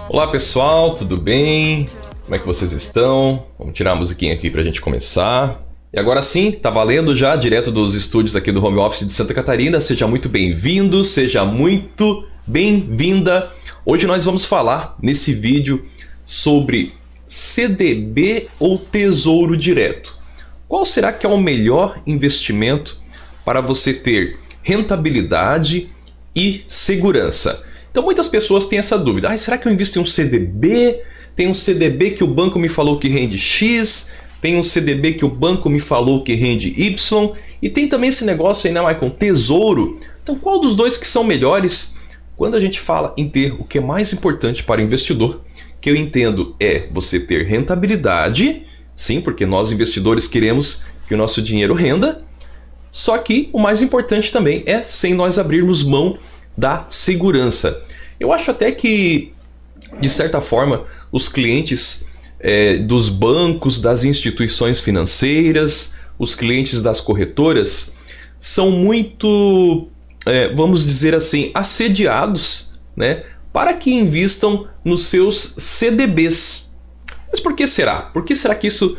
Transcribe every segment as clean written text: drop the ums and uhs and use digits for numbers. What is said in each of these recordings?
Olá pessoal, tudo bem? Como é que vocês estão? Vamos tirar a musiquinha aqui pra gente começar. E agora sim, tá valendo já, direto dos estúdios aqui do Home Office de Santa Catarina. Seja muito bem-vindo, seja muito bem-vinda. Hoje nós vamos falar nesse vídeo sobre CDB ou Tesouro Direto. Qual será que é o melhor investimento para você ter rentabilidade e segurança? Então muitas pessoas têm essa dúvida. Será que eu invisto em um CDB? Tem um CDB que o banco me falou que rende X, tem um CDB que o banco me falou que rende Y, e tem também esse negócio aí, né, Michael? Tesouro. Então qual dos dois que são melhores? Quando a gente fala em ter o que é mais importante para o investidor, que eu entendo é você ter rentabilidade, sim, porque nós investidores queremos que o nosso dinheiro renda, só que o mais importante também é sem nós abrirmos mão da segurança. Eu acho até que, de certa forma, os clientes dos bancos, das instituições financeiras, os clientes das corretoras são muito, vamos dizer assim, assediados, né, para que invistam nos seus CDBs. Mas por que será? Por que será que isso,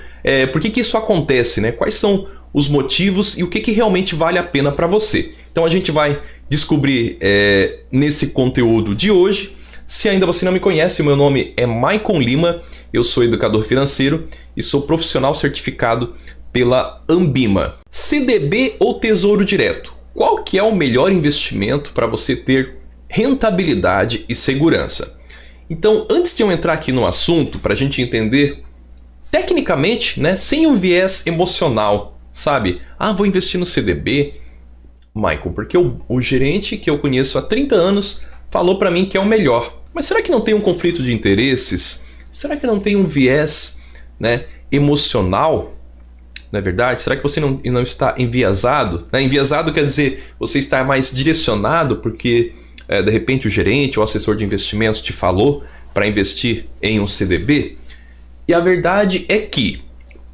por que isso acontece, né? Quais são os motivos e o que realmente vale a pena para você? Então a gente vai descobrir nesse conteúdo de hoje. Se ainda você não me conhece, o meu nome é Maicon Lima, eu sou educador financeiro e sou profissional certificado pela Ambima. CDB ou Tesouro Direto? Qual que é o melhor investimento para você ter rentabilidade e segurança? Então, antes de eu entrar aqui no assunto, para a gente entender tecnicamente, né, sem um viés emocional, sabe? Vou investir no CDB, Michael, porque o gerente que eu conheço há 30 anos falou para mim que é o melhor. Mas será que não tem um conflito de interesses? Será que não tem um viés, né, emocional? Não é verdade? Será que você não está enviesado? Enviesado quer dizer você está mais direcionado porque de repente o gerente ou assessor de investimentos te falou para investir em um CDB? E a verdade é que,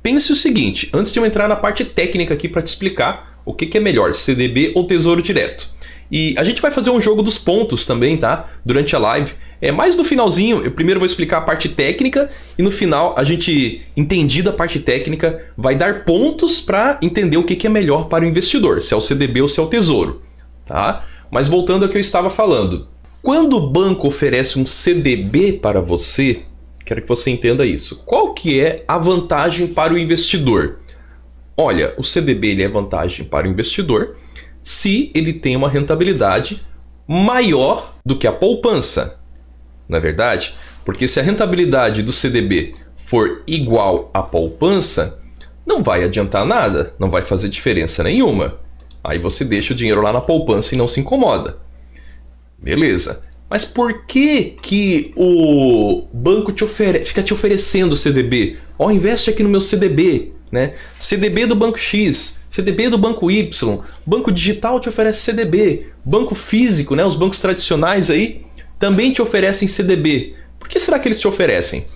pense o seguinte, antes de eu entrar na parte técnica aqui para te explicar o que é melhor, CDB ou Tesouro Direto. E a gente vai fazer um jogo dos pontos também, tá? Durante a live. Mais no finalzinho, eu primeiro vou explicar a parte técnica e no final a gente, entendida a parte técnica, vai dar pontos para entender o que é melhor para o investidor, se é o CDB ou se é o Tesouro, tá? Mas voltando ao que eu estava falando. Quando o banco oferece um CDB para você, quero que você entenda isso. Qual que é a vantagem para o investidor? Olha, o CDB ele é vantagem para o investidor se ele tem uma rentabilidade maior do que a poupança. Não é verdade? Porque se a rentabilidade do CDB for igual à poupança, não vai adiantar nada, não vai fazer diferença nenhuma. Aí você deixa o dinheiro lá na poupança e não se incomoda. Beleza. Mas por que o banco fica te oferecendo CDB? Investe aqui no meu CDB. Né? CDB do banco X, CDB do banco Y, banco digital te oferece CDB, banco físico, né? Os bancos tradicionais aí também te oferecem CDB. Por que será que eles te oferecem?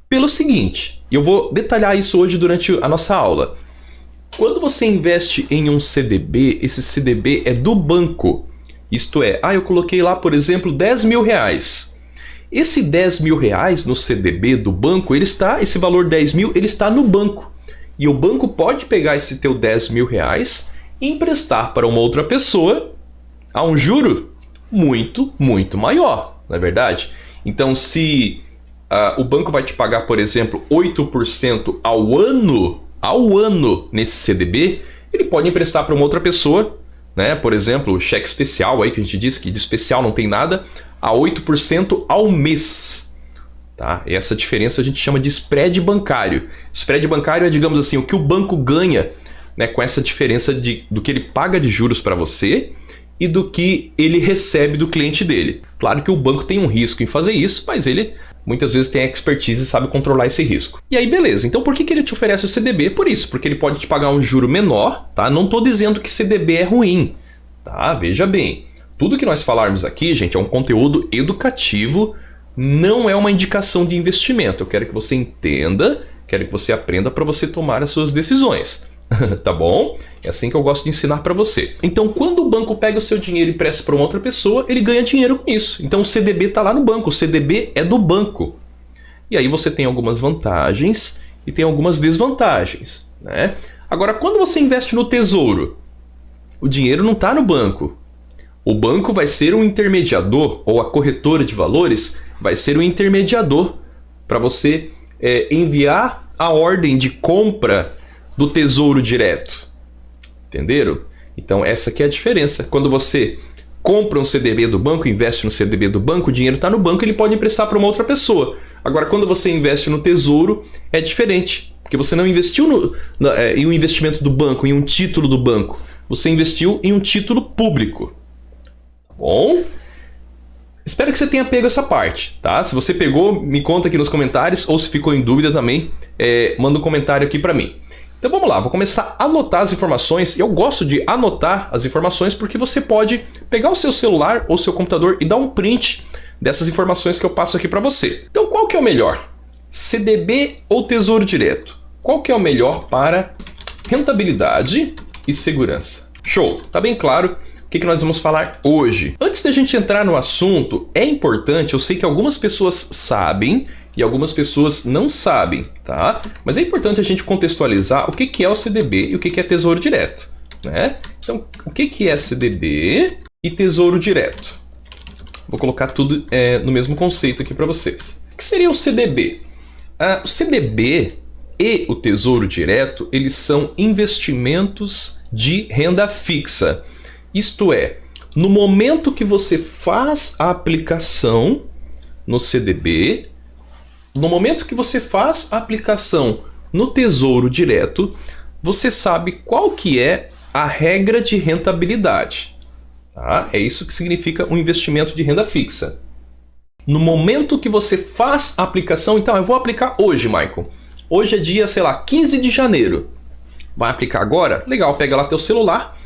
Pelo seguinte, e eu vou detalhar isso hoje durante a nossa aula. Quando você investe em um CDB, esse CDB é do banco. Isto é, eu coloquei lá, por exemplo, 10 mil reais. Esse 10 mil reais no CDB do banco, esse valor 10 mil, ele está no banco. E o banco pode pegar esse teu 10 mil reais e emprestar para uma outra pessoa a um juro muito, muito maior, não é verdade? Então, se o banco vai te pagar, por exemplo, 8% ao ano nesse CDB, ele pode emprestar para uma outra pessoa, né? Por exemplo, cheque especial aí que a gente disse que de especial não tem nada, a 8% ao mês. Tá? Essa diferença a gente chama de spread bancário. Spread bancário é, digamos assim, o que o banco ganha, né, com essa diferença do que ele paga de juros para você e do que ele recebe do cliente dele. Claro que o banco tem um risco em fazer isso, mas ele muitas vezes tem expertise e sabe controlar esse risco. E aí, beleza. Então por que ele te oferece o CDB? Por isso, porque ele pode te pagar um juro menor, tá? Não estou dizendo que CDB é ruim, tá? Veja bem. Tudo que nós falarmos aqui, gente, é um conteúdo educativo, não é uma indicação de investimento. Eu quero que você entenda, quero que você aprenda para você tomar as suas decisões. Tá bom? É assim que eu gosto de ensinar para você. Então, quando o banco pega o seu dinheiro e empresta para uma outra pessoa, ele ganha dinheiro com isso. Então, o CDB está lá no banco, o CDB é do banco. E aí você tem algumas vantagens e tem algumas desvantagens, né? Agora, quando você investe no Tesouro, o dinheiro não está no banco. O banco vai ser um intermediador, ou a corretora de valores vai ser um intermediador para você enviar a ordem de compra do Tesouro Direto. Entenderam? Então essa aqui é a diferença. Quando você compra um CDB do banco, investe no CDB do banco, o dinheiro está no banco, ele pode emprestar para uma outra pessoa. Agora, quando você investe no Tesouro, é diferente. Porque você não investiu em um investimento do banco, em um título do banco. Você investiu em um título público. Tá bom? Espero que você tenha pego essa parte, tá? Se você pegou, me conta aqui nos comentários, ou se ficou em dúvida também, manda um comentário aqui para mim. Então vamos lá, vou começar a anotar as informações. Eu gosto de anotar as informações porque você pode pegar o seu celular ou seu computador e dar um print dessas informações que eu passo aqui para você. Então qual que é o melhor? CDB ou Tesouro Direto? Qual que é o melhor para rentabilidade e segurança? Show! Tá bem claro o que nós vamos falar hoje. Antes da gente entrar no assunto, é importante, eu sei que algumas pessoas sabem e algumas pessoas não sabem, tá? Mas é importante a gente contextualizar o que é o CDB e o que é Tesouro Direto, né? Então, o que é CDB e Tesouro Direto? Vou colocar tudo no mesmo conceito aqui para vocês. O que seria o CDB? O CDB e o Tesouro Direto, eles são investimentos de renda fixa. Isto é, no momento que você faz a aplicação no CDB, no momento que você faz a aplicação no Tesouro Direto, você sabe qual que é a regra de rentabilidade. Tá? É isso que significa um investimento de renda fixa. No momento que você faz a aplicação, então eu vou aplicar hoje, Michael. Hoje é dia, sei lá, 15 de janeiro. Vai aplicar agora? Legal, pega lá teu celular.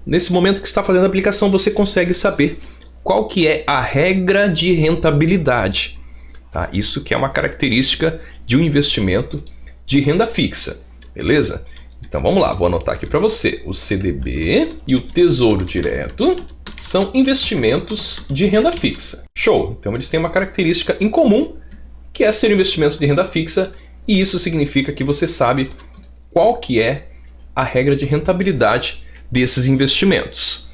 Nesse momento que está fazendo a aplicação, você consegue saber qual que é a regra de rentabilidade. Tá? Isso que é uma característica de um investimento de renda fixa. Beleza? Então vamos lá, vou anotar aqui para você. O CDB e o Tesouro Direto são investimentos de renda fixa. Show! Então eles têm uma característica em comum, que é ser um investimento de renda fixa, e isso significa que você sabe qual que é a regra de rentabilidade desses investimentos.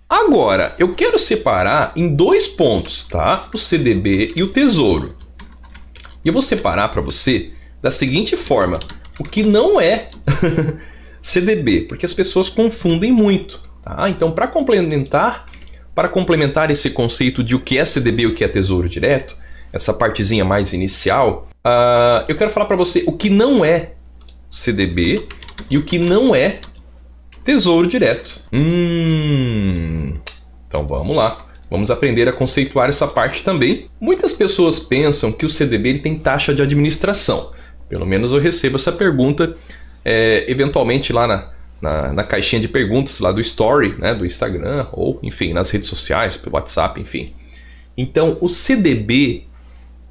Agora, eu quero separar em dois pontos, tá? O CDB e o Tesouro. E eu vou separar para você da seguinte forma: o que não é CDB, porque as pessoas confundem muito, tá? Então, para complementar esse conceito de o que é CDB e o que é Tesouro Direto, essa partezinha mais inicial, eu quero falar para você o que não é CDB e o que não é Tesouro Direto. Então vamos lá. Vamos aprender a conceituar essa parte também. Muitas pessoas pensam que o CDB ele tem taxa de administração. Pelo menos eu recebo essa pergunta eventualmente lá na caixinha de perguntas lá do Story, né, do Instagram, ou enfim, nas redes sociais, pelo WhatsApp, enfim. Então o CDB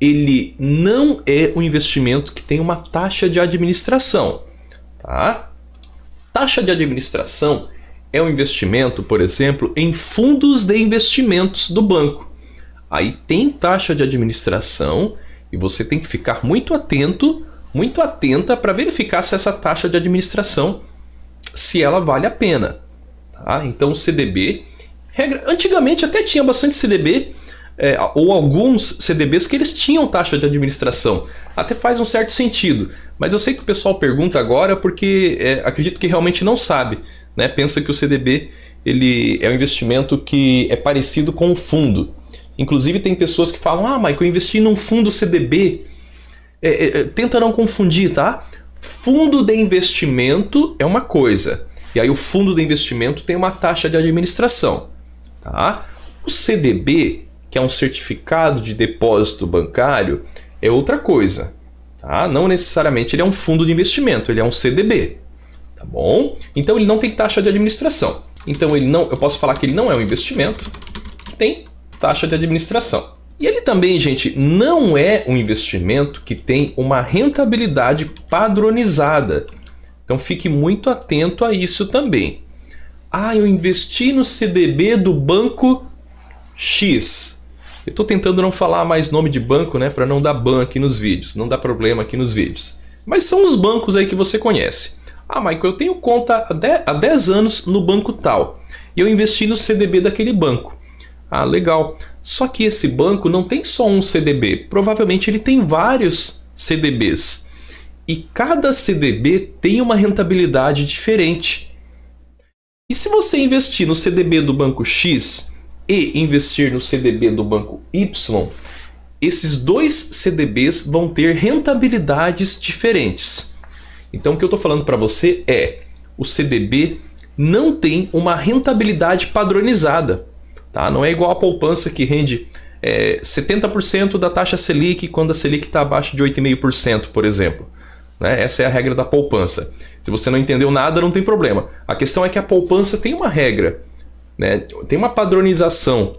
ele não é um investimento que tem uma taxa de administração, tá? Taxa de administração é um investimento, por exemplo, em fundos de investimentos do banco. Aí tem taxa de administração e você tem que ficar muito atento, muito atenta para verificar se essa taxa de administração, se ela vale a pena. Tá? Então o CDB, antigamente até tinha bastante CDB, ou alguns CDBs que eles tinham taxa de administração. Até faz um certo sentido. Mas eu sei que o pessoal pergunta agora porque acredito que realmente não sabe. Né? Pensa que o CDB ele é um investimento que é parecido com um fundo. Inclusive tem pessoas que falam: Michael, eu investi num fundo CDB. Tenta não confundir, tá? Fundo de investimento é uma coisa. E aí o fundo de investimento tem uma taxa de administração. Tá? O CDB, que é um certificado de depósito bancário, é outra coisa. Tá? Não necessariamente ele é um fundo de investimento, ele é um CDB. Tá bom? Então ele não tem taxa de administração. Então eu posso falar que ele não é um investimento que tem taxa de administração. E ele também, gente, não é um investimento que tem uma rentabilidade padronizada. Então fique muito atento a isso também. Ah, eu investi no CDB do banco X. Eu estou tentando não falar mais nome de banco, né, para não dar ban aqui nos vídeos, não dar problema aqui nos vídeos. Mas são os bancos aí que você conhece. Ah, Michael, eu tenho conta há 10 anos no banco tal e eu investi no CDB daquele banco. Ah, legal. Só que esse banco não tem só um CDB, provavelmente ele tem vários CDBs. E cada CDB tem uma rentabilidade diferente. E se você investir no CDB do banco X e investir no CDB do banco Y, esses dois CDBs vão ter rentabilidades diferentes. Então o que eu estou falando para você é, o CDB não tem uma rentabilidade padronizada. Tá? Não é igual a poupança que rende 70% da taxa Selic quando a Selic está abaixo de 8,5%, por exemplo. Né? Essa é a regra da poupança. Se você não entendeu nada, não tem problema. A questão é que a poupança tem uma regra, né? Tem uma padronização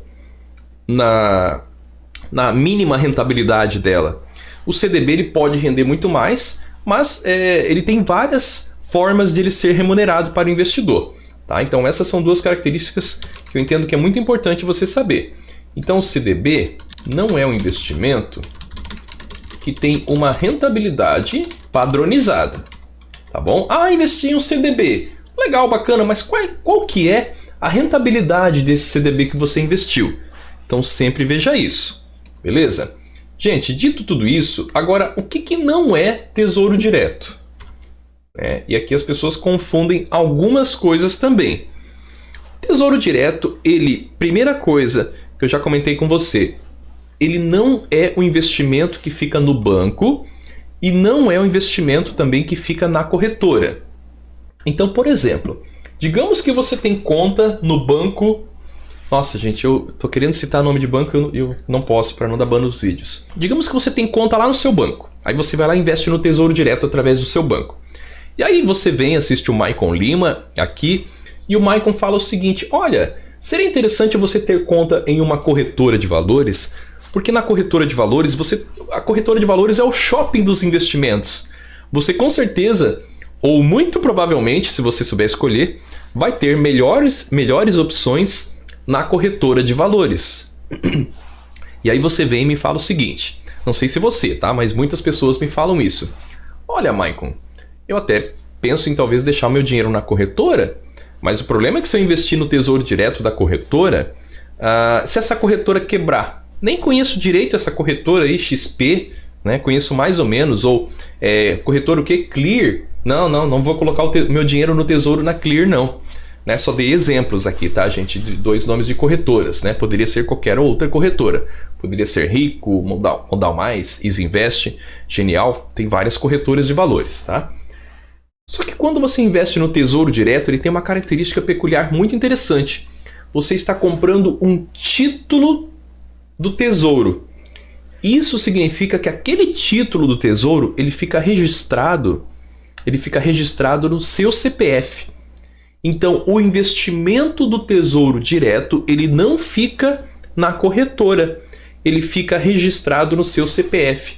na mínima rentabilidade dela. O CDB ele pode render muito mais, mas ele tem várias formas de ele ser remunerado para o investidor. Tá? Então essas são duas características que eu entendo que é muito importante você saber. Então o CDB não é um investimento que tem uma rentabilidade padronizada. Tá bom? Ah, investi em um CDB. Legal, bacana, mas qual que é a rentabilidade desse CDB que você investiu? Então sempre veja isso. Beleza? Gente, dito tudo isso, agora o que não é tesouro direto? E aqui as pessoas confundem algumas coisas também. Tesouro direto, primeira coisa que eu já comentei com você, ele não é um investimento que fica no banco e não é um investimento também que fica na corretora. Então, por exemplo, digamos que você tem conta no banco. Nossa, gente, eu tô querendo citar nome de banco e eu não posso para não dar ban nos vídeos. Digamos que você tem conta lá no seu banco. Aí você vai lá e investe no Tesouro Direto através do seu banco. E aí você vem, assiste o Maicon Lima aqui e o Maicon fala o seguinte: olha, seria interessante você ter conta em uma corretora de valores, porque na corretora de valores, a corretora de valores é o shopping dos investimentos. Você com certeza, ou muito provavelmente, se você souber escolher, vai ter melhores opções na corretora de valores. E aí você vem e me fala o seguinte, não sei se você, tá? Mas muitas pessoas me falam isso. Olha, Maicon, eu até penso em talvez deixar o meu dinheiro na corretora, mas o problema é que se eu investir no Tesouro Direto da corretora, se essa corretora quebrar, nem conheço direito essa corretora aí, XP, né? Conheço mais ou menos, ou corretora o quê? Clear? Não vou colocar o meu dinheiro no Tesouro na Clear, não. Né? Só dei exemplos aqui, tá, gente? De dois nomes de corretoras, né? Poderia ser qualquer outra corretora. Poderia ser Rico, Modal Mais, Easy Invest, Genial. Tem várias corretoras de valores, tá? Só que quando você investe no Tesouro Direto, ele tem uma característica peculiar muito interessante. Você está comprando um título do Tesouro. Isso significa que aquele título do Tesouro, ele fica registrado no seu CPF. Então, o investimento do Tesouro Direto, ele não fica na corretora, ele fica registrado no seu CPF.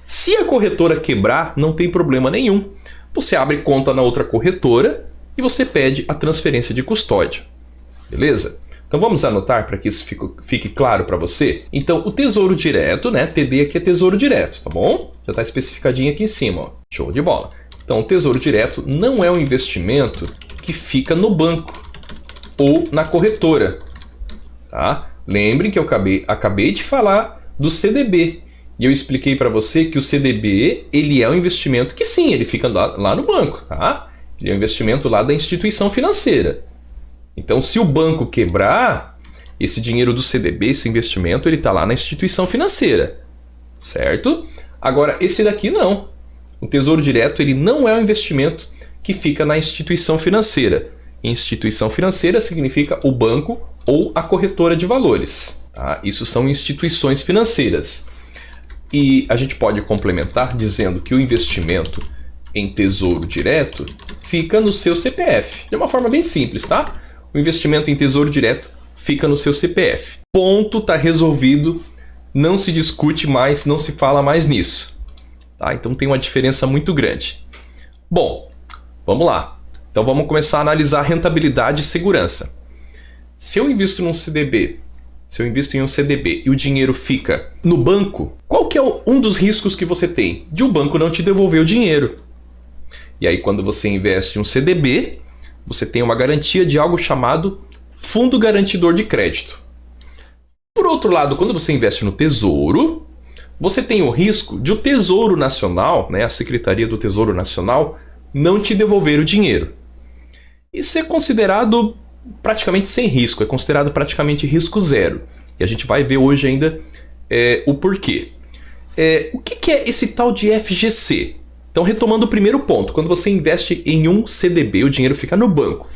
Se a corretora quebrar, não tem problema nenhum. Você abre conta na outra corretora e você pede a transferência de custódia. Beleza? Então vamos anotar para que isso fique claro para você. Então o Tesouro Direto, né? TD aqui é Tesouro Direto, tá bom? Já está especificadinho aqui em cima, ó. Show de bola. Então o Tesouro Direto não é um investimento que fica no banco ou na corretora, tá? Lembrem que eu acabei de falar do CDB. E eu expliquei para você que o CDB, ele é um investimento que sim, ele fica lá no banco, tá? Ele é um investimento lá da instituição financeira. Então, se o banco quebrar, esse dinheiro do CDB, esse investimento, ele está lá na instituição financeira, certo? Agora, esse daqui não. O Tesouro Direto, ele não é um investimento que fica na instituição financeira. Instituição financeira significa o banco ou a corretora de valores, tá? Isso são instituições financeiras. E a gente pode complementar dizendo que o investimento em Tesouro Direto fica no seu CPF. De uma forma bem simples, tá? O investimento em Tesouro Direto fica no seu CPF. Ponto, tá resolvido. Não se discute mais, não se fala mais nisso. Tá? Então tem uma diferença muito grande. Bom, Vamos lá. Então vamos começar a analisar rentabilidade e segurança. Se eu invisto num CDB, se eu invisto em um CDB e o dinheiro fica no banco, qual que é um dos riscos que você tem? De o banco não te devolver o dinheiro. E aí quando você investe em um CDB, você tem uma garantia de algo chamado Fundo Garantidor de Crédito. Por outro lado, quando você investe no Tesouro, você tem o risco de o Tesouro Nacional, né, a Secretaria do Tesouro Nacional, não te devolver o dinheiro. Isso é considerado praticamente sem risco, é considerado praticamente risco zero. E a gente vai ver hoje ainda o porquê. O que é esse tal de FGC? Então, retomando o primeiro ponto, quando você investe em um CDB, o dinheiro fica no banco.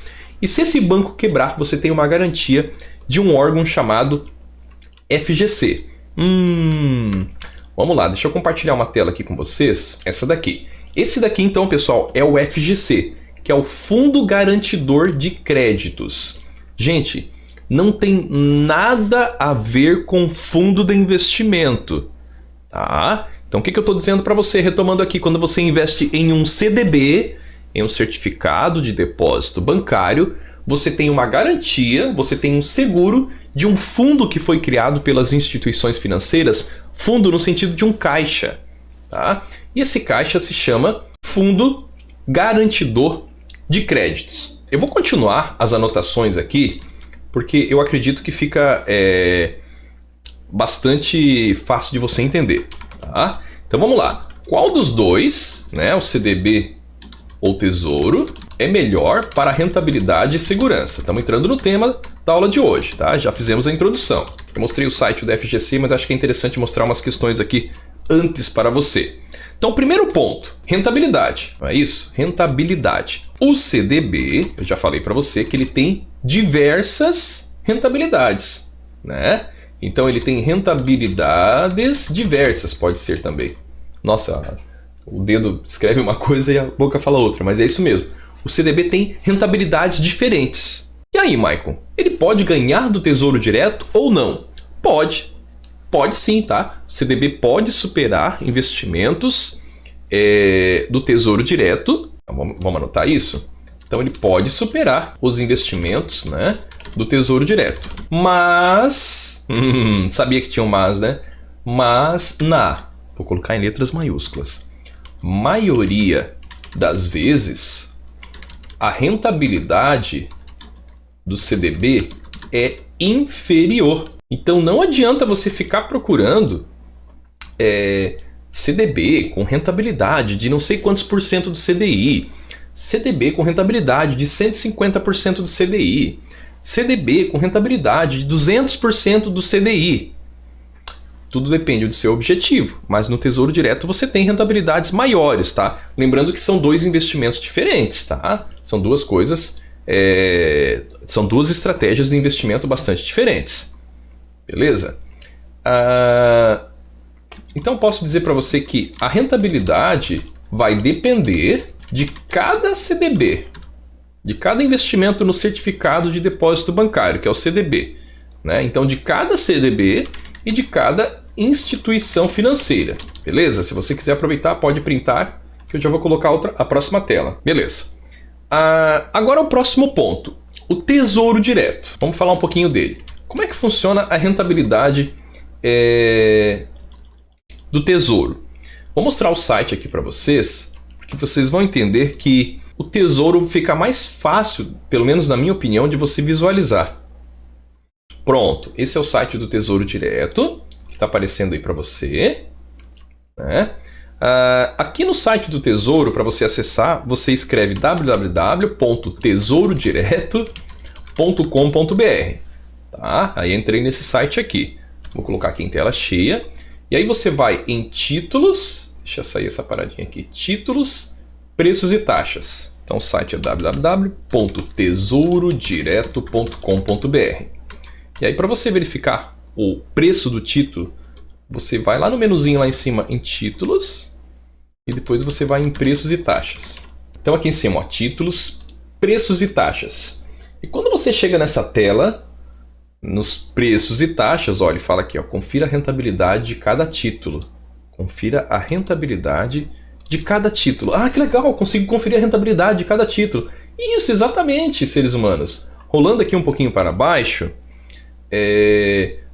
E se esse banco quebrar, você tem uma garantia de um órgão chamado FGC. Vamos lá, deixa eu compartilhar uma tela aqui com vocês, essa daqui. Esse daqui, então, pessoal, é o FGC, que é o Fundo Garantidor de Créditos. Gente, não tem nada a ver com fundo de investimento, tá? Então, o que eu estou dizendo para você, retomando aqui, quando você investe em um CDB, em um certificado de depósito bancário, você tem uma garantia, você tem um seguro de um fundo que foi criado pelas instituições financeiras, fundo no sentido de um caixa, tá? E esse caixa se chama Fundo Garantidor de Créditos. Eu vou continuar as anotações aqui, porque eu acredito que fica bastante fácil de você entender. Tá? Então vamos lá. Qual dos dois, né, o CDB ou Tesouro, é melhor para rentabilidade e segurança? Estamos entrando no tema da aula de hoje, tá? Já fizemos a introdução. Eu mostrei o site do FGC, mas acho que é interessante mostrar umas questões aqui antes para você. Então, primeiro ponto, rentabilidade. Não é isso? Rentabilidade. O CDB, eu já falei para você que ele tem diversas rentabilidades, né? Então ele tem rentabilidades diversas, pode ser também. Nossa, o dedo escreve uma coisa e a boca fala outra, mas é isso mesmo. O CDB tem rentabilidades diferentes. E aí, Maicon, ele pode ganhar do Tesouro Direto ou não? Pode. Pode sim, tá? O CDB pode superar investimentos do Tesouro Direto. Vamos anotar isso? Então ele pode superar os investimentos, né, do Tesouro Direto. Mas, sabia que tinha um mas, né? Mas vou colocar em letras maiúsculas, maioria das vezes, a rentabilidade do CDB é inferior. Então não adianta você ficar procurando CDB com rentabilidade de não sei quantos por cento do CDI, CDB com rentabilidade de 150% do CDI, CDB com rentabilidade de 200% do CDI. Tudo depende do seu objetivo, mas no Tesouro Direto você tem rentabilidades maiores, tá? Lembrando que são dois investimentos diferentes, tá? São duas coisas, são duas estratégias de investimento bastante diferentes. Beleza? Então posso dizer para você que a rentabilidade vai depender de cada CDB, de cada investimento no certificado de depósito bancário, que é o CDB, né? Então de cada CDB e de cada instituição financeira. Beleza? Se você quiser aproveitar, pode printar, que eu já vou colocar a próxima tela. Beleza. Agora o próximo ponto, o Tesouro Direto. Vamos falar um pouquinho dele. Como é que funciona a rentabilidade do Tesouro? Vou mostrar o site aqui para vocês, porque vocês vão entender que o Tesouro fica mais fácil, pelo menos na minha opinião, de você visualizar. Pronto, esse é o site do Tesouro Direto, que está aparecendo aí para você, né? Aqui no site do Tesouro, para você acessar, você escreve www.tesourodireto.com.br. Tá? Aí entrei nesse site aqui. Vou colocar aqui em tela cheia. E aí você vai em títulos. Deixa eu sair essa paradinha aqui. Títulos, preços e taxas. Então o site é www.tesourodireto.com.br. E aí para você verificar o preço do título, você vai lá no menuzinho lá em cima em títulos. E depois você vai em preços e taxas. Então aqui em cima, ó, títulos, preços e taxas. E quando você chega nessa tela, nos preços e taxas, olha, ele fala aqui, ó, confira a rentabilidade de cada título. Confira a rentabilidade de cada título. Ah, que legal, consigo conferir a rentabilidade de cada título. Isso, exatamente, seres humanos. Rolando aqui um pouquinho para baixo,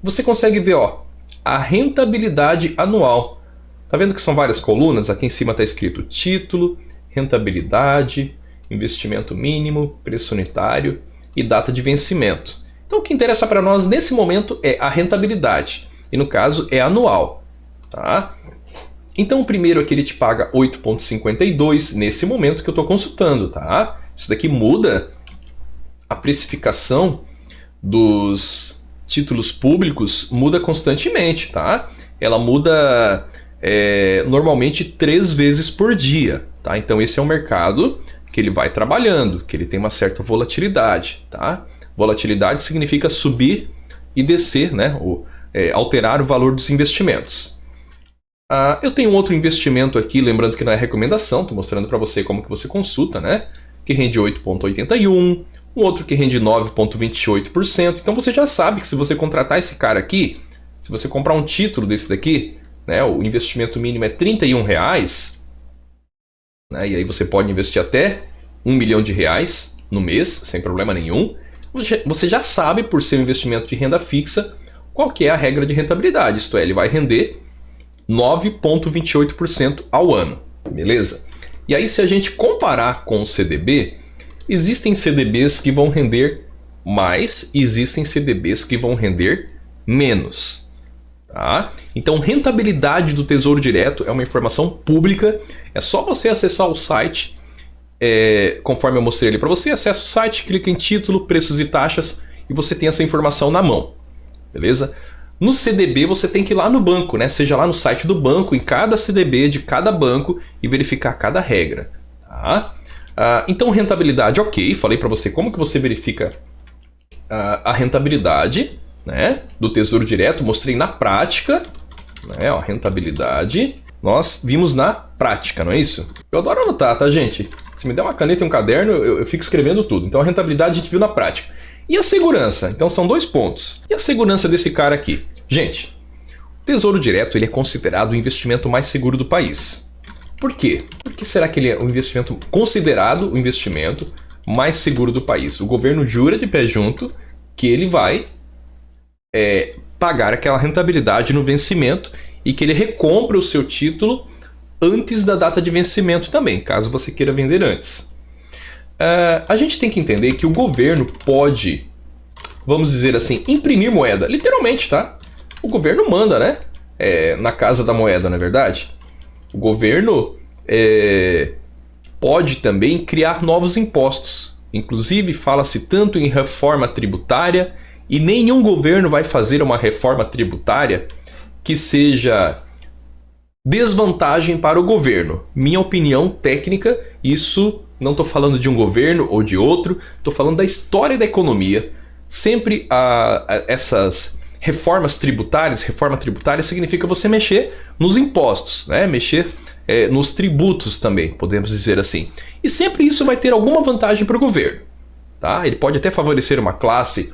você consegue ver, ó, a rentabilidade anual. Tá vendo que são várias colunas? Aqui em cima está escrito título, rentabilidade, investimento mínimo, preço unitário e data de vencimento. Então o que interessa para nós nesse momento é a rentabilidade. E no caso é anual. Tá? Então o primeiro aqui ele te paga 8,52 nesse momento que eu estou consultando. Tá? Isso daqui muda a precificação dos títulos públicos, muda constantemente. Tá? Ela muda normalmente 3 vezes por dia. Tá? Então esse é um mercado que ele vai trabalhando, que ele tem uma certa volatilidade. Tá? Volatilidade significa subir e descer, né? Alterar o valor dos investimentos. Eu tenho um outro investimento aqui, lembrando que não é recomendação, estou mostrando para você como que você consulta, né? Que rende 8,81, um outro que rende 9,28%. Então você já sabe que se você contratar esse cara aqui, se você comprar um título desse daqui, né, o investimento mínimo é R$31, né, e aí você pode investir até R$1 milhão no mês, sem problema nenhum. Você já sabe, por ser um investimento de renda fixa, qual que é a regra de rentabilidade. Isto é, ele vai render 9,28% ao ano. Beleza? E aí, se a gente comparar com o CDB, existem CDBs que vão render mais e existem CDBs que vão render menos. Tá? Então, rentabilidade do Tesouro Direto é uma informação pública. É só você acessar o site, conforme eu mostrei ali para você. Acessa o site, clica em título, preços e taxas e você tem essa informação na mão. Beleza? No CDB você tem que ir lá no banco, né? Seja lá no site do banco, em cada CDB de cada banco e verificar cada regra. Tá? Então, rentabilidade, ok. Falei para você como que você verifica a rentabilidade, né, do Tesouro Direto. Mostrei na prática, né, ó, rentabilidade. Nós vimos na prática, não é isso? Eu adoro anotar, tá, gente? Se me der uma caneta e um caderno, eu fico escrevendo tudo. Então, a rentabilidade a gente viu na prática. E a segurança? Então, são 2 pontos. E a segurança desse cara aqui? Gente, o Tesouro Direto ele é considerado o investimento mais seguro do país. Por quê? Por que será que ele é considerado o investimento mais seguro do país? O governo jura de pé junto que ele vai pagar aquela rentabilidade no vencimento e que ele recompra o seu título antes da data de vencimento também, caso você queira vender antes. A gente tem que entender que o governo pode, vamos dizer assim, imprimir moeda, literalmente, tá? O governo manda, né? Na casa da moeda, não é verdade? O governo pode também criar novos impostos. Inclusive, fala-se tanto em reforma tributária, e nenhum governo vai fazer uma reforma tributária que seja desvantagem para o governo. Minha opinião técnica, isso não estou falando de um governo ou de outro, estou falando da história da economia. Sempre essas reforma tributária significa você mexer nos impostos, né? Mexer nos tributos também, podemos dizer assim. E sempre isso vai ter alguma vantagem para o governo. Tá? Ele pode até favorecer uma classe,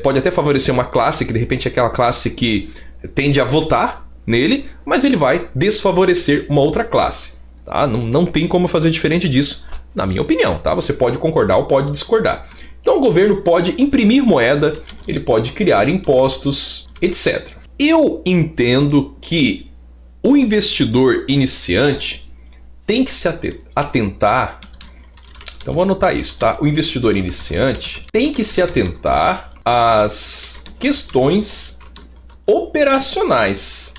pode até favorecer uma classe que de repente é aquela classe que tende a votar nele, mas ele vai desfavorecer uma outra classe. Tá? Não tem como fazer diferente disso, na minha opinião. Tá? Você pode concordar ou pode discordar. Então o governo pode imprimir moeda, ele pode criar impostos, etc. Eu entendo que o investidor iniciante tem que se atentar. Então vou anotar isso, tá? O investidor iniciante tem que se atentar às questões operacionais.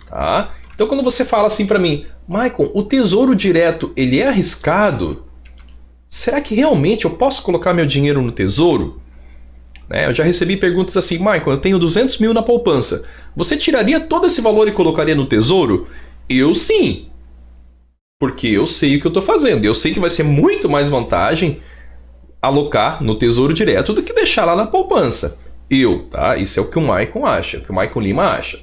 Tá? Então quando você fala assim para mim, Maicon, o Tesouro Direto ele é arriscado? Será que realmente eu posso colocar meu dinheiro no Tesouro? Eu já recebi perguntas assim, Maicon, eu tenho 200 mil na poupança. Você tiraria todo esse valor e colocaria no Tesouro? Eu sim. Porque eu sei o que eu estou fazendo. Eu sei que vai ser muito mais vantagem alocar no Tesouro Direto do que deixar lá na poupança. Tá? Isso é o que o Maicon acha, o que o Maicon Lima acha.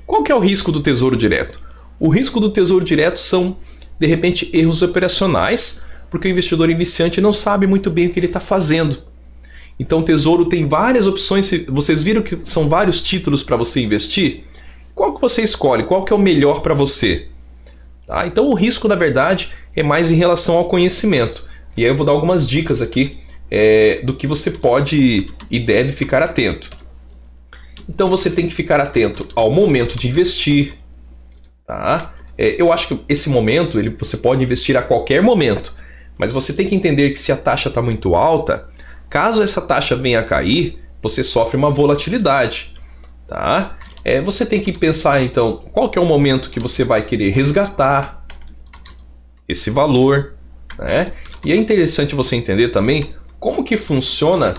Qual que é o risco do Tesouro Direto? O risco do Tesouro Direto são, de repente, erros operacionais, porque o investidor iniciante não sabe muito bem o que ele está fazendo. Então o Tesouro tem várias opções, vocês viram que são vários títulos para você investir? qual que você escolhe? Qual que é o melhor para você? Tá? Então o risco, na verdade, é mais em relação ao conhecimento. E aí eu vou dar algumas dicas aqui do que você pode e deve ficar atento. Então você tem que ficar atento ao momento de investir. Tá? Eu acho que esse momento você pode investir a qualquer momento, mas você tem que entender que se a taxa está muito alta, caso essa taxa venha a cair, você sofre uma volatilidade. Tá? Você tem que pensar então qual que é o momento que você vai querer resgatar esse valor, né? E é interessante você entender também como que funciona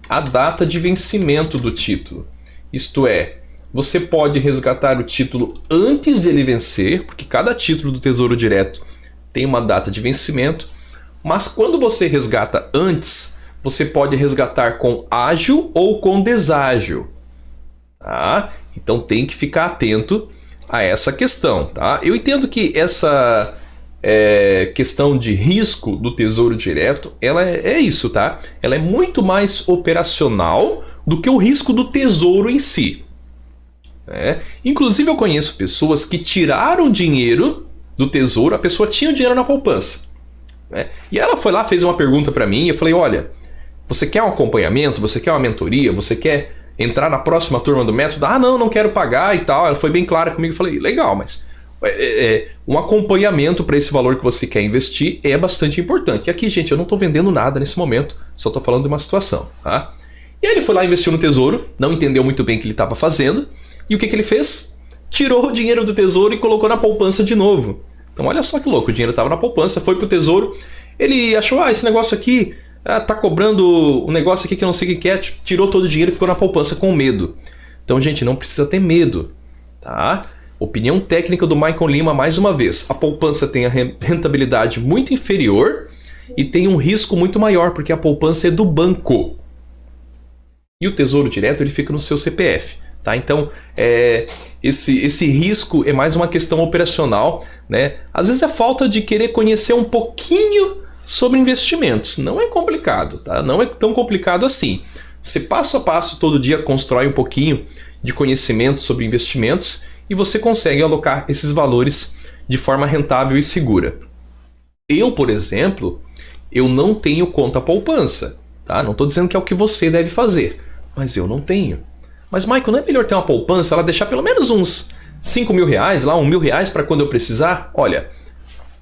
a data de vencimento do título. Isto é, você pode resgatar o título antes dele vencer, porque cada título do Tesouro Direto tem uma data de vencimento, mas quando você resgata antes, você pode resgatar com ágio ou com deságio. Tá? Então tem que ficar atento a essa questão. Tá? Eu entendo que essa questão de risco do Tesouro Direto, ela é isso, tá? Ela é muito mais operacional do que o risco do Tesouro em si. Inclusive eu conheço pessoas que tiraram dinheiro do Tesouro, a pessoa tinha o dinheiro na poupança. E ela foi lá, fez uma pergunta para mim, e eu falei, olha, você quer um acompanhamento, você quer uma mentoria, você quer entrar na próxima turma do método? Ah, não quero pagar e tal. Ela foi bem clara comigo, eu falei, legal, mas um acompanhamento para esse valor que você quer investir é bastante importante. E aqui, gente, eu não estou vendendo nada nesse momento, só estou falando de uma situação, tá? E aí ele foi lá, investiu no Tesouro, não entendeu muito bem o que ele estava fazendo, e o que ele fez? Tirou o dinheiro do Tesouro e colocou na poupança de novo. Então olha só que louco, o dinheiro estava na poupança, foi pro Tesouro, ele achou, esse negócio aqui tá cobrando um negócio aqui que eu não sei o que é, tirou todo o dinheiro e ficou na poupança com medo. Então, gente, não precisa ter medo, tá? Opinião técnica do Michael Lima, mais uma vez, a poupança tem a rentabilidade muito inferior e tem um risco muito maior, porque a poupança é do banco. E o Tesouro Direto ele fica no seu CPF. Tá? Então, esse risco é mais uma questão operacional, né? Às vezes é falta de querer conhecer um pouquinho sobre investimentos. Não é complicado, tá? Não é tão complicado assim. Você passo a passo, todo dia, constrói um pouquinho de conhecimento sobre investimentos e você consegue alocar esses valores de forma rentável e segura. Eu, por exemplo, eu não tenho conta poupança. Tá? Não estou dizendo que é o que você deve fazer, mas eu não tenho. Mas, Michael, não é melhor ter uma poupança, ela deixar pelo menos uns 5 mil reais, lá, R$1.000 para quando eu precisar? Olha,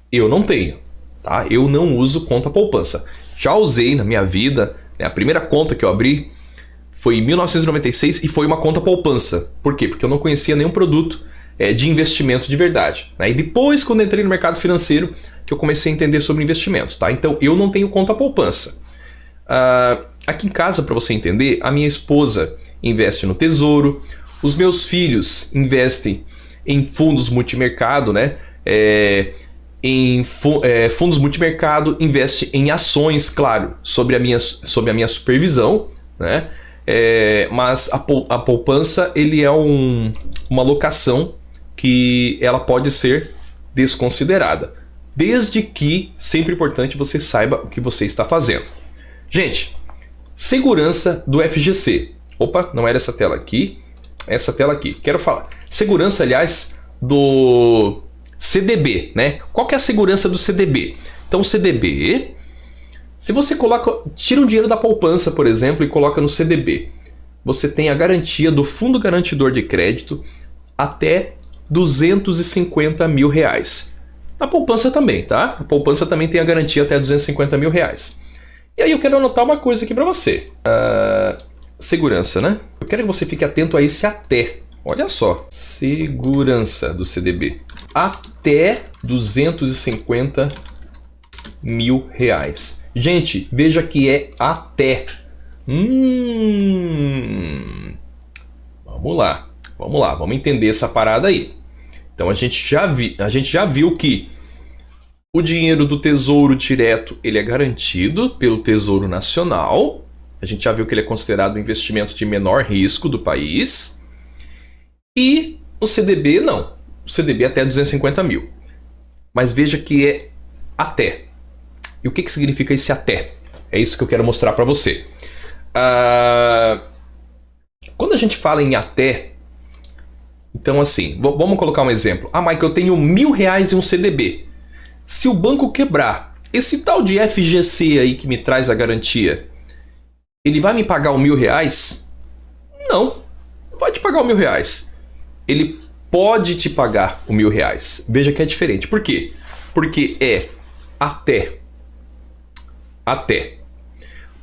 eu não tenho, tá? Eu não uso conta poupança. Já usei na minha vida, né? A primeira conta que eu abri foi em 1996 e foi uma conta poupança. Por quê? Porque eu não conhecia nenhum produto de investimento de verdade. Né? E depois, quando entrei no mercado financeiro, que eu comecei a entender sobre investimentos, tá? Então, eu não tenho conta poupança. Aqui em casa, para você entender, a minha esposa investe no Tesouro, os meus filhos investem em fundos multimercado, né? Fundos multimercado, investe em ações, claro, sob a minha supervisão, né? Mas a poupança ele é uma alocação que ela pode ser desconsiderada, desde que sempre importante você saiba o que você está fazendo. Gente, segurança do FGC. Opa, não era essa tela aqui, essa tela aqui. Quero falar. Segurança, aliás, do CDB, né? Qual que é a segurança do CDB? Então, o CDB, se você tira um dinheiro da poupança, por exemplo, e coloca no CDB, você tem a garantia do Fundo Garantidor de Crédito até R$250 mil. Na poupança também, tá? A poupança também tem a garantia até R$250 mil. E aí eu quero anotar uma coisa aqui para você. Segurança, né? Eu quero que você fique atento a esse até. Olha só. Segurança do CDB. Até R$250 mil. Gente, veja que é até. Vamos lá. Vamos entender essa parada aí. Então a gente já viu que o dinheiro do Tesouro Direto ele é garantido pelo Tesouro Nacional. A gente já viu que ele é considerado um investimento de menor risco do país. E o CDB não. O CDB é até 250 mil. Mas veja que é até. E o que significa esse até? É isso que eu quero mostrar para você. Quando a gente fala em até, Então, assim, vamos colocar um exemplo. Ah, Michael, eu tenho R$ 1.000 em um CDB. Se o banco quebrar, esse tal de FGC aí que me traz a garantia, ele vai me pagar R$ 1.000? Não vai te pagar R$ 1.000. Ele pode te pagar R$ 1.000. Veja que é diferente. Por quê? Porque é até.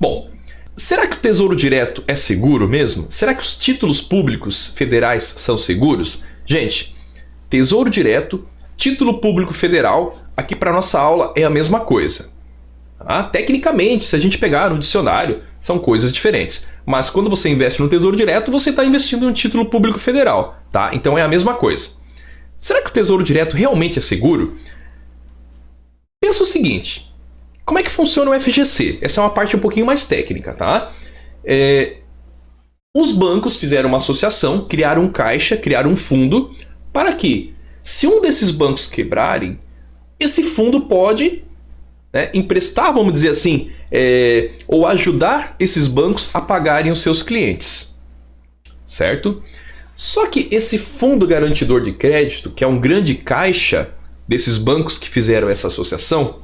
Bom, será que o Tesouro Direto é seguro mesmo? Será que os títulos públicos federais são seguros? Gente, Tesouro Direto, título público federal, aqui para nossa aula é a mesma coisa. Tecnicamente, se a gente pegar no dicionário, são coisas diferentes. Mas quando você investe no Tesouro Direto, você está investindo em um título público federal, tá? Então é a mesma coisa. Será que o Tesouro Direto realmente é seguro? Pensa o seguinte, como é que funciona o FGC? Essa é uma parte um pouquinho mais técnica, tá? Os bancos fizeram uma associação, criaram um caixa, criaram um fundo, para que, se um desses bancos quebrarem, esse fundo pode emprestar, vamos dizer assim, ou ajudar esses bancos a pagarem os seus clientes, certo? Só que esse fundo garantidor de crédito, que é um grande caixa desses bancos que fizeram essa associação,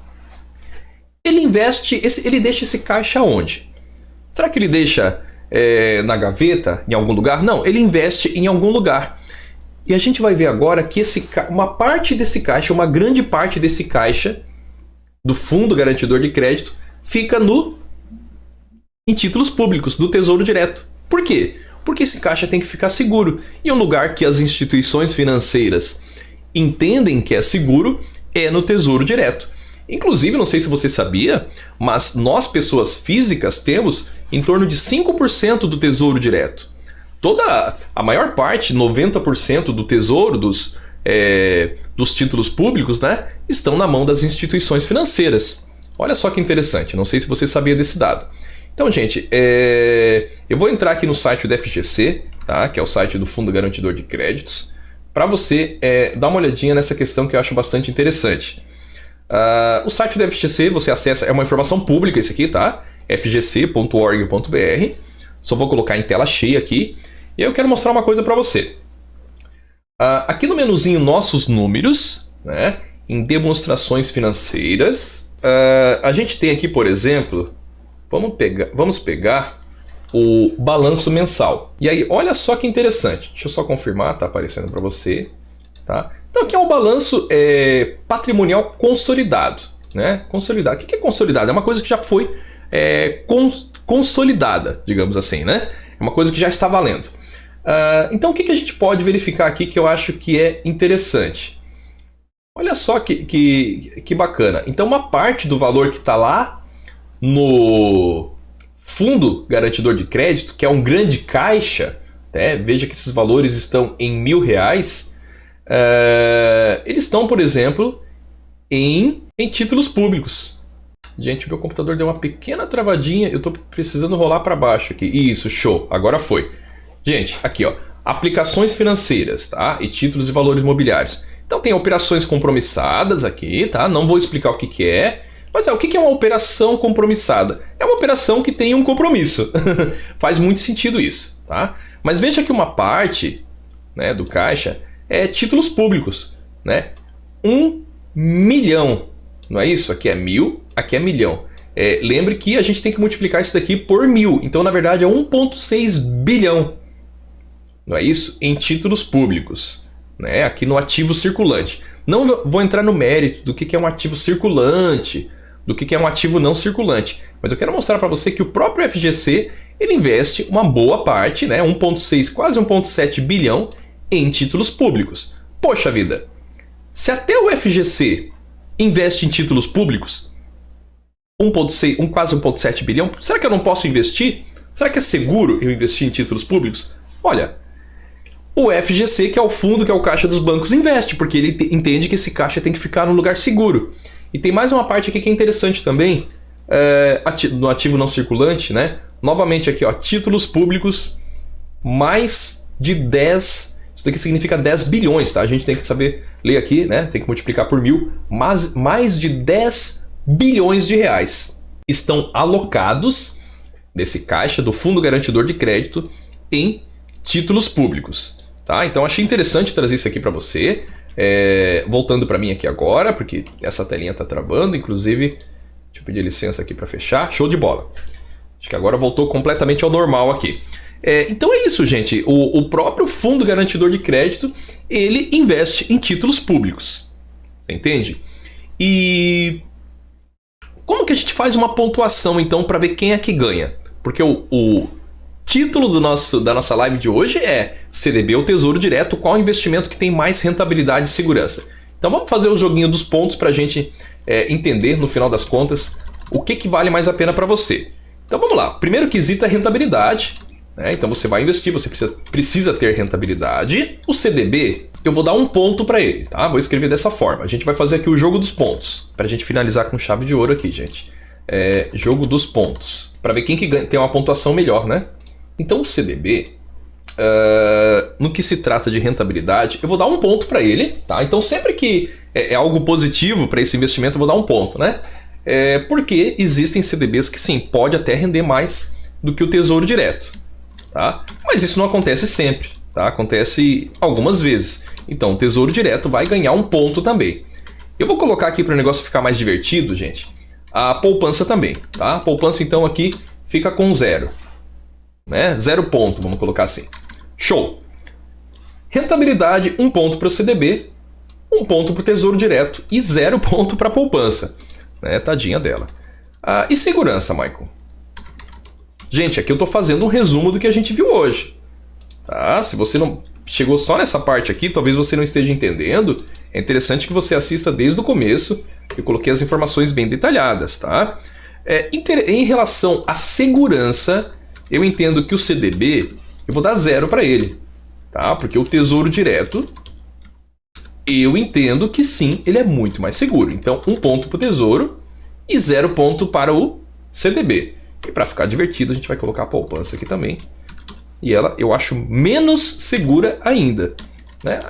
ele deixa esse caixa onde? Será que ele deixa na gaveta, em algum lugar? Não, ele investe em algum lugar. E a gente vai ver agora que uma parte desse caixa, uma grande parte desse caixa, do Fundo Garantidor de Crédito, fica em títulos públicos, do Tesouro Direto. Por quê? Porque esse caixa tem que ficar seguro. E um lugar que as instituições financeiras entendem que é seguro é no Tesouro Direto. Inclusive, não sei se você sabia, mas nós, pessoas físicas, temos em torno de 5% do Tesouro Direto. A maior parte, 90% do tesouro, dos títulos públicos, né, estão na mão das instituições financeiras. Olha só que interessante, não sei se você sabia desse dado. Então, gente, eu vou entrar aqui no site do FGC, tá, que é o site do Fundo Garantidor de Créditos, para você dar uma olhadinha nessa questão que eu acho bastante interessante. O site do FGC, você acessa, é uma informação pública esse aqui, tá? fgc.org.br. Só vou colocar em tela cheia aqui. E eu quero mostrar uma coisa para você. Aqui no menuzinho Nossos Números, né, em Demonstrações Financeiras, a gente tem aqui, por exemplo, vamos pegar o balanço mensal. E aí, olha só que interessante. Deixa eu só confirmar, tá aparecendo para você. Tá? Então aqui é o balanço patrimonial consolidado. Né? Consolidado. O que é consolidado? É uma coisa que já foi consolidada, digamos assim. Né? É uma coisa que já está valendo. Então o que a gente pode verificar aqui que eu acho que é interessante? Olha só que bacana. Então uma parte do valor que está lá no Fundo Garantidor de Crédito, que é um grande caixa, né? Veja que esses valores estão em R$ 1.000, eles estão, por exemplo, em títulos públicos. Gente, meu computador deu uma pequena travadinha, eu estou precisando rolar para baixo aqui. Isso, show, agora foi. Gente, aqui ó, aplicações financeiras, tá? E títulos e valores imobiliários. Então tem operações compromissadas aqui, tá? Não vou explicar o que é, mas o que é uma operação compromissada? É uma operação que tem um compromisso. Faz muito sentido isso, tá? Mas veja que uma parte, né, do caixa é títulos públicos, né? 1 milhão, não é isso? Aqui é 1.000, aqui é milhão. Lembre que a gente tem que multiplicar isso daqui por 1.000, então na verdade é 1,6 bilhão. Não é isso? Em títulos públicos, né? Aqui no ativo circulante. Não vou entrar no mérito do que é um ativo circulante, do que é um ativo não circulante. Mas eu quero mostrar para você que o próprio FGC ele investe uma boa parte, né? 1,6, quase 1,7 bilhão em títulos públicos. Poxa vida, se até o FGC investe em títulos públicos, quase 1,7 bilhão, será que eu não posso investir? Será que é seguro eu investir em títulos públicos? Olha, o FGC, que é o fundo, que é o caixa dos bancos, investe, porque ele entende que esse caixa tem que ficar num lugar seguro. E tem mais uma parte aqui que é interessante também, no ativo não circulante, né? Novamente aqui, ó, títulos públicos, mais de 10, isso daqui significa 10 bilhões, tá? A gente tem que saber ler aqui, né? Tem que multiplicar por 1.000, mas mais de 10 bilhões de reais estão alocados nesse caixa do Fundo Garantidor de Crédito em títulos públicos. tá? Então achei interessante trazer isso aqui para você. Voltando para mim aqui agora, porque essa telinha tá travando, inclusive, deixa eu pedir licença aqui para fechar. Show de bola. Acho que agora voltou completamente ao normal aqui. Então é isso, gente. O próprio Fundo Garantidor de Crédito, ele investe em títulos públicos. Você entende? E como que a gente faz uma pontuação, então, para ver quem é que ganha? Porque o título da nossa live de hoje é CDB ou Tesouro Direto, qual investimento que tem mais rentabilidade e segurança? Então vamos fazer o joguinho dos pontos para a gente entender, no final das contas, o que vale mais a pena para você. Então vamos lá. Primeiro quesito é rentabilidade. Então você vai investir, você precisa ter rentabilidade. O CDB, eu vou dar um ponto para ele, tá? Vou escrever dessa forma. A gente vai fazer aqui o jogo dos pontos, para a gente finalizar com chave de ouro aqui, gente. Jogo dos pontos, para ver quem que tem uma pontuação melhor, né? Então o CDB, no que se trata de rentabilidade, eu vou dar um ponto para ele, tá? Então sempre que é algo positivo para esse investimento, eu vou dar um ponto, né? Porque existem CDBs que sim, pode até render mais do que o Tesouro Direto, tá? Mas isso não acontece sempre, tá? Acontece algumas vezes. Então o Tesouro Direto vai ganhar um ponto também. Eu vou colocar aqui para o negócio ficar mais divertido, gente, a poupança também, tá? A poupança então aqui fica com 0. 0 ponto, vamos colocar assim. Show! Rentabilidade, 1 ponto para o CDB, 1 ponto para o Tesouro Direto e 0 ponto para a poupança. Tadinha dela. E segurança, Michael? Gente, aqui eu estou fazendo um resumo do que a gente viu hoje. Tá? Se você não chegou só nessa parte aqui, talvez você não esteja entendendo, é interessante que você assista desde o começo. Eu coloquei as informações bem detalhadas, tá? Em relação à segurança, eu entendo que o CDB, eu vou dar 0 para ele, tá? Porque o Tesouro Direto, eu entendo que sim, ele é muito mais seguro. Então, 1 ponto para o Tesouro e 0 ponto para o CDB. E para ficar divertido, a gente vai colocar a poupança aqui também. E ela, eu acho menos segura ainda, né?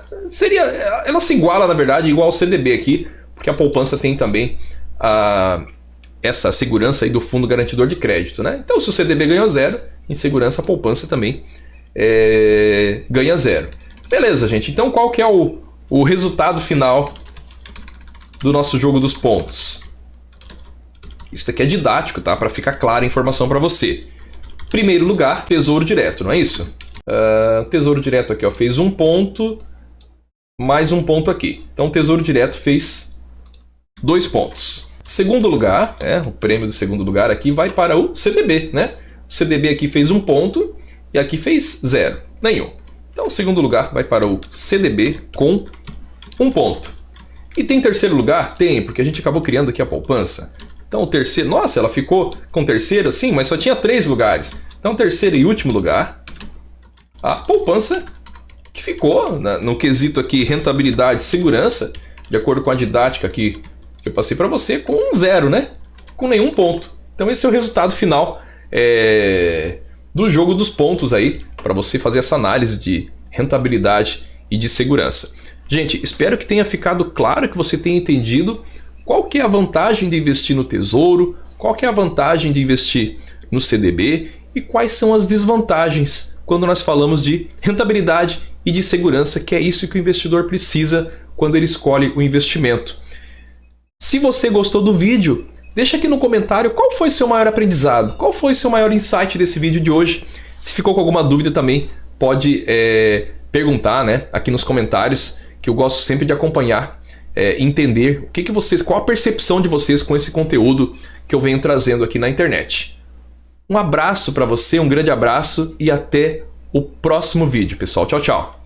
Ela se iguala, na verdade, igual ao CDB aqui, porque a poupança tem também essa segurança aí do Fundo Garantidor de Crédito, né? Então, se o CDB ganhou 0, em segurança a poupança também ganha 0. Beleza, gente. Então, qual que é o resultado final do nosso jogo dos pontos? Isso daqui é didático, tá? Para ficar clara a informação para você. Primeiro lugar, Tesouro Direto, não é isso? Tesouro Direto aqui, ó, fez 1 ponto, mais 1 ponto aqui. Então, Tesouro Direto fez 2 pontos. Segundo lugar, o prêmio do segundo lugar aqui vai para o CDB, né? O CDB aqui fez 1 ponto e aqui fez 0, nenhum. Então, o segundo lugar vai para o CDB com 1 ponto. E tem terceiro lugar? Tem, porque a gente acabou criando aqui a poupança. Então, o terceiro... Nossa, ela ficou com terceiro? Sim, mas só tinha 3 lugares. Então, terceiro e último lugar, a poupança que ficou no quesito aqui rentabilidade e segurança, de acordo com a didática aqui que eu passei para você, com 0, né? Com nenhum ponto. Então, esse é o resultado final do jogo dos pontos aí, para você fazer essa análise de rentabilidade e de segurança. Gente, espero que tenha ficado claro, que você tenha entendido qual que é a vantagem de investir no Tesouro, qual que é a vantagem de investir no CDB e quais são as desvantagens quando nós falamos de rentabilidade e de segurança, que é isso que o investidor precisa quando ele escolhe o investimento. Se você gostou do vídeo, deixa aqui no comentário qual foi seu maior aprendizado, qual foi seu maior insight desse vídeo de hoje. Se ficou com alguma dúvida também, pode perguntar, né, aqui nos comentários, que eu gosto sempre de acompanhar, entender qual a percepção de vocês com esse conteúdo que eu venho trazendo aqui na internet. Um abraço para você, um grande abraço e até o próximo vídeo, pessoal. Tchau, tchau.